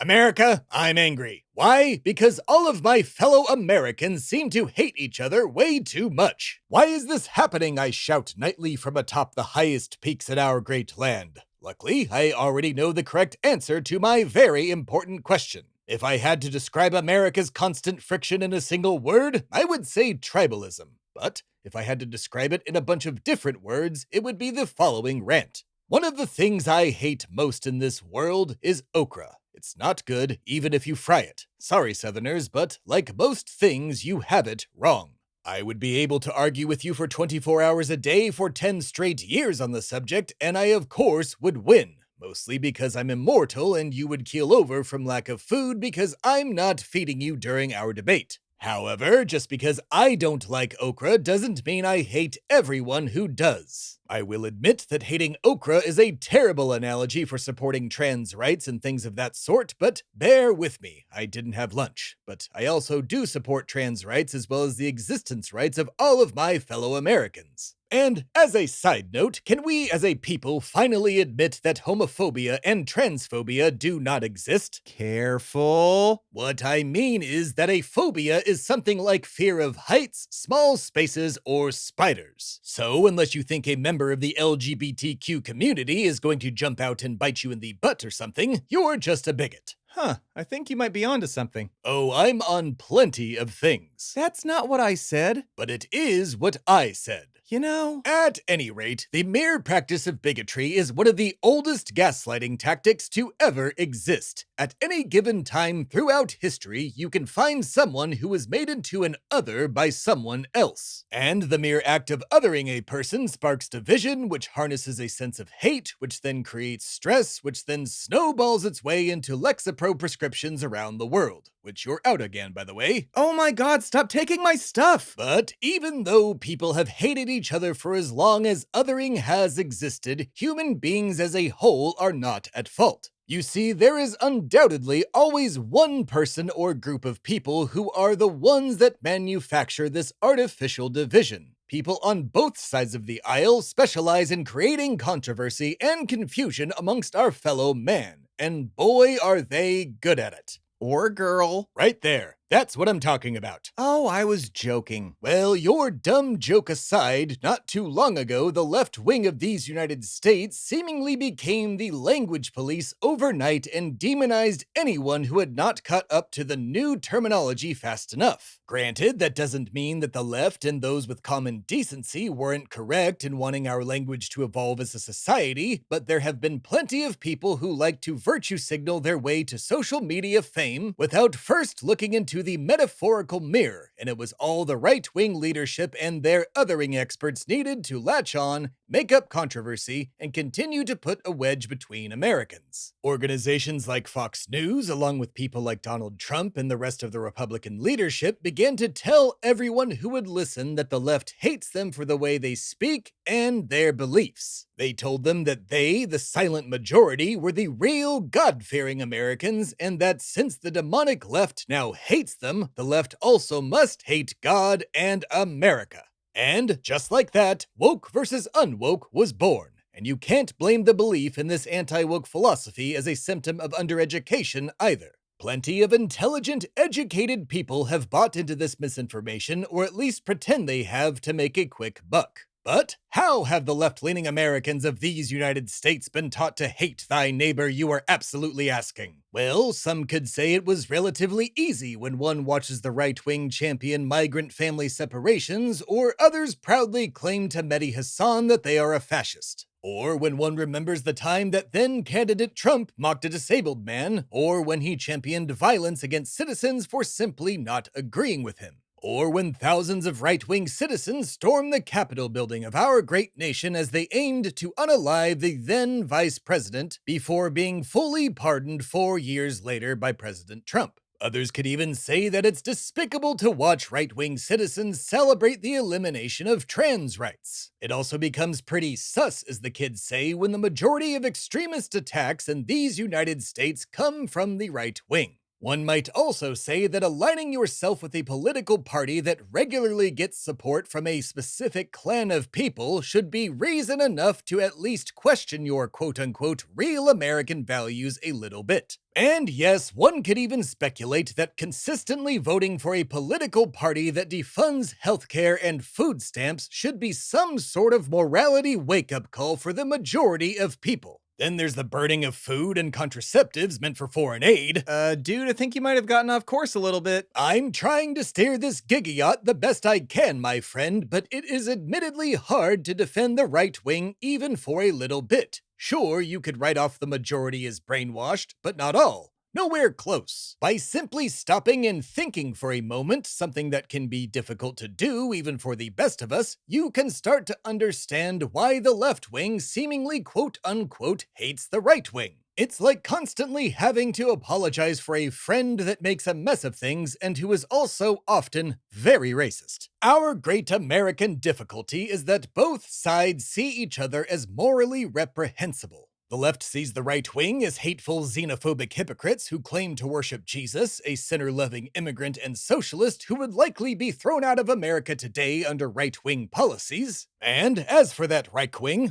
America, I'm angry. Why? Because all of my fellow Americans seem to hate each other way too much. Why is this happening? I shout nightly from atop the highest peaks in our great land. Luckily, I already know the correct answer to my very important question. If I had to describe America's constant friction in a single word, I would say tribalism. But if I had to describe it in a bunch of different words, it would be the following rant. One of the things I hate most in this world is okra. It's not good, even if you fry it. Sorry, Southerners, but like most things, you have it wrong. I would be able to argue with you for 24 hours a day for 10 straight years on the subject, and I of course would win. Mostly because I'm immortal and you would keel over from lack of food because I'm not feeding you during our debate. However, just because I don't like okra doesn't mean I hate everyone who does. I will admit that hating okra is a terrible analogy for supporting trans rights and things of that sort, but bear with me, I didn't have lunch. But I also do support trans rights as well as the existence rights of all of my fellow Americans. And as a side note, can we as a people finally admit that homophobia and transphobia do not exist? Careful. What I mean is that a phobia is something like fear of heights, small spaces, or spiders. So unless you think a member of the LGBTQ community is going to jump out and bite you in the butt or something, you're just a bigot. I think you might be onto something. Oh, I'm on plenty of things. That's not what I said. But it is what I said. You know, At any rate, the mere practice of bigotry is one of the oldest gaslighting tactics to ever exist. At any given time throughout history, you can find someone who was made into an other by someone else. And the mere act of othering a person sparks division, which harnesses a sense of hate, which then creates stress, which then snowballs its way into Lexapro prescriptions around the world. Which you're out again, by the way. oh my god, stop taking my stuff! But even though people have hated each other for as long as othering has existed, human beings as a whole are not at fault. You see, there is undoubtedly always one person or group of people who are the ones that manufacture this artificial division. People on both sides of the aisle specialize in creating controversy and confusion amongst our fellow man, and boy are they good at it. Or girl. Right there. That's what I'm talking about. Oh, I was joking. Well, your dumb joke aside, not too long ago, the left wing of these United States seemingly became the language police overnight and demonized anyone who had not caught up to the new terminology fast enough. Granted, that doesn't mean that the left and those with common decency weren't correct in wanting our language to evolve as a society, but there have been plenty of people who like to virtue signal their way to social media fame without first looking into the metaphorical mirror, and it was all the right-wing leadership and their othering experts needed to latch on, make up controversy, and continue to put a wedge between Americans. Organizations like Fox News, along with people like Donald Trump and the rest of the Republican leadership, began to tell everyone who would listen that the left hates them for the way they speak and their beliefs. They told them that they, the silent majority, were the real God-fearing Americans, and that since the demonic left now hates them, the left also must hate God and America. And just like that, woke versus unwoke was born. And you can't blame the belief in this anti-woke philosophy as a symptom of undereducation either. Plenty of intelligent, educated people have bought into this misinformation, or at least pretend they have to make a quick buck. But how have the left-leaning Americans of these United States been taught to hate thy neighbor, you are absolutely asking? Well, some could say it was relatively easy when one watches the right-wing champion migrant family separations, or others proudly claim to Mehdi Hassan that they are a fascist. Or when one remembers the time that then-candidate Trump mocked a disabled man, or when he championed violence against citizens for simply not agreeing with him. Or when thousands of right-wing citizens stormed the Capitol building of our great nation as they aimed to unalive the then vice president before being fully pardoned 4 years later by President Trump. Others could even say that it's despicable to watch right-wing citizens celebrate the elimination of trans rights. It also becomes pretty sus, as the kids say, when the majority of extremist attacks in these United States come from the right wing. One might also say that aligning yourself with a political party that regularly gets support from a specific clan of people should be reason enough to at least question your quote-unquote real American values a little bit. And yes, one could even speculate that consistently voting for a political party that defunds healthcare and food stamps should be some sort of morality wake-up call for the majority of people. Then there's the burning of food and contraceptives meant for foreign aid. Dude, I think you might have gotten off course a little bit. I'm trying to steer this gigayacht the best I can, my friend, but it is admittedly hard to defend the right wing even for a little bit. Sure, you could write off the majority as brainwashed, but not all. Nowhere close. By simply stopping and thinking for a moment, something that can be difficult to do even for the best of us, you can start to understand why the left wing seemingly quote-unquote hates the right wing. It's like constantly having to apologize for a friend that makes a mess of things and who is also often very racist. Our great American difficulty is that both sides see each other as morally reprehensible. The left sees the right wing as hateful, xenophobic hypocrites who claim to worship Jesus, a sinner-loving immigrant and socialist who would likely be thrown out of America today under right-wing policies. And as for that right wing,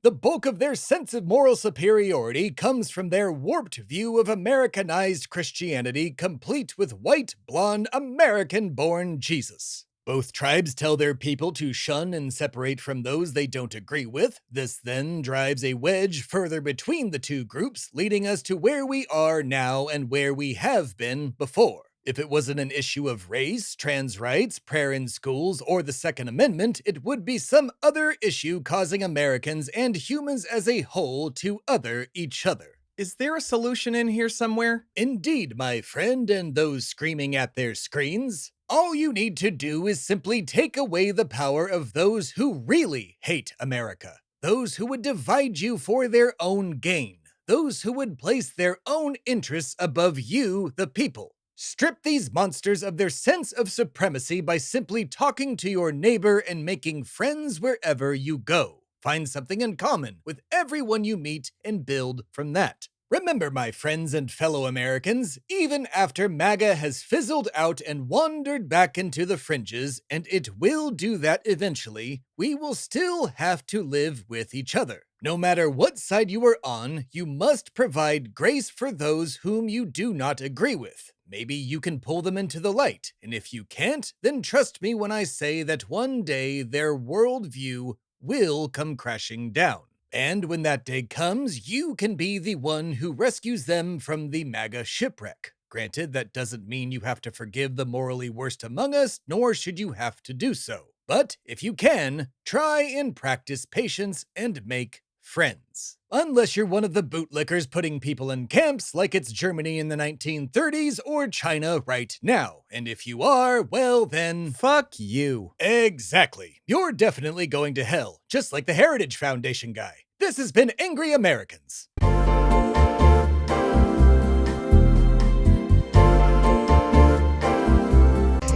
the bulk of their sense of moral superiority comes from their warped view of Americanized Christianity, complete with white, blonde, American-born Jesus. Both tribes tell their people to shun and separate from those they don't agree with. This then drives a wedge further between the two groups, leading us to where we are now and where we have been before. If it wasn't an issue of race, trans rights, prayer in schools, or the Second Amendment, it would be some other issue causing Americans and humans as a whole to other each other. Is there a solution in here somewhere? Indeed, my friend, and those screaming at their screens. All you need to do is simply take away the power of those who really hate America. Those who would divide you for their own gain. Those who would place their own interests above you, the people. Strip these monsters of their sense of supremacy by simply talking to your neighbor and making friends wherever you go. Find something in common with everyone you meet and build from that. Remember, my friends and fellow Americans, even after MAGA has fizzled out and wandered back into the fringes, and it will do that eventually, we will still have to live with each other. No matter what side you are on, you must provide grace for those whom you do not agree with. Maybe you can pull them into the light, and if you can't, then trust me when I say that one day their worldview will come crashing down. And when that day comes, you can be the one who rescues them from the MAGA shipwreck. Granted, that doesn't mean you have to forgive the morally worst among us, nor should you have to do so. But if you can, try and practice patience and make friends. Unless you're one of the bootlickers putting people in camps like it's Germany in the 1930s or China right now. And if you are, well then, Fuck you. Exactly. You're definitely going to hell, just like the Heritage Foundation guy. This has been Angry Americans.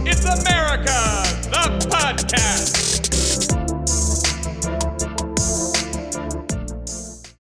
It's America, the podcast.